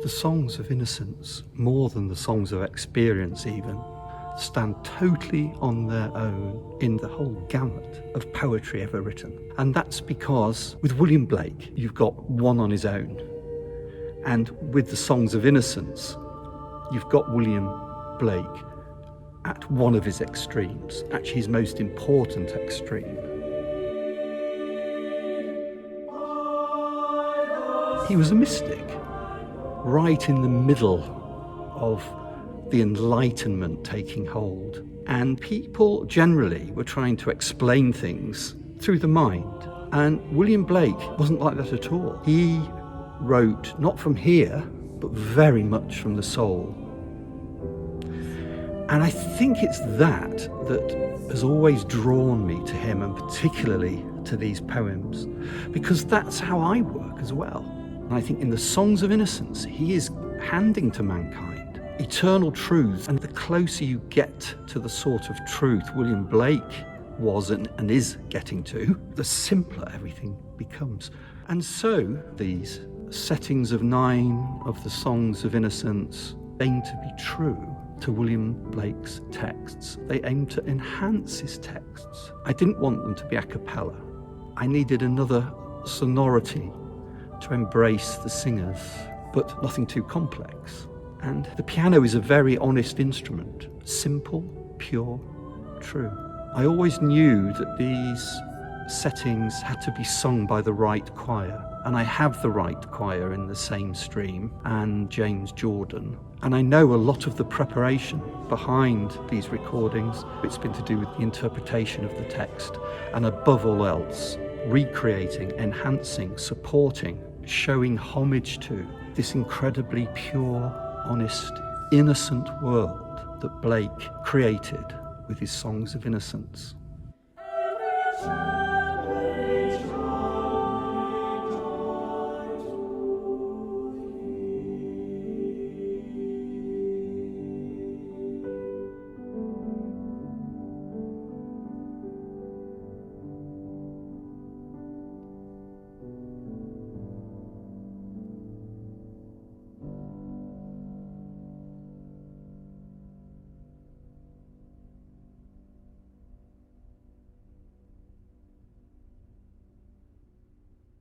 The songs of Innocence, more than the songs of experience even, stand totally on their own in the whole gamut of poetry ever written. And that's because with William Blake, you've got one on his own. And with the songs of Innocence, you've got William Blake at one of his extremes, actually his most important extreme. He was a mystic, right in the middle of the Enlightenment taking hold. And people generally were trying to explain things through the mind. And William Blake wasn't like that at all. He wrote not from here, but very much from the soul. And I think it's that has always drawn me to him, and particularly to these poems, because that's how I work as well. And I think in the Songs of Innocence, he is handing to mankind eternal truth. And the closer you get to the sort of truth William Blake was and is getting to, the simpler everything becomes. And so these settings of 9 of the Songs of Innocence aim to be true to William Blake's texts. They aim to enhance his texts. I didn't want them to be a cappella. I needed another sonority to embrace the singers, but nothing too complex. And the piano is a very honest instrument, simple, pure, true. I always knew that these settings had to be sung by the right choir, and I have the right choir in the same stream and James Jordan. And I know a lot of the preparation behind these recordings. It's been to do with the interpretation of the text, and above all else, recreating, enhancing, supporting, showing homage to this incredibly pure, honest, innocent world that Blake created with his Songs of Innocence.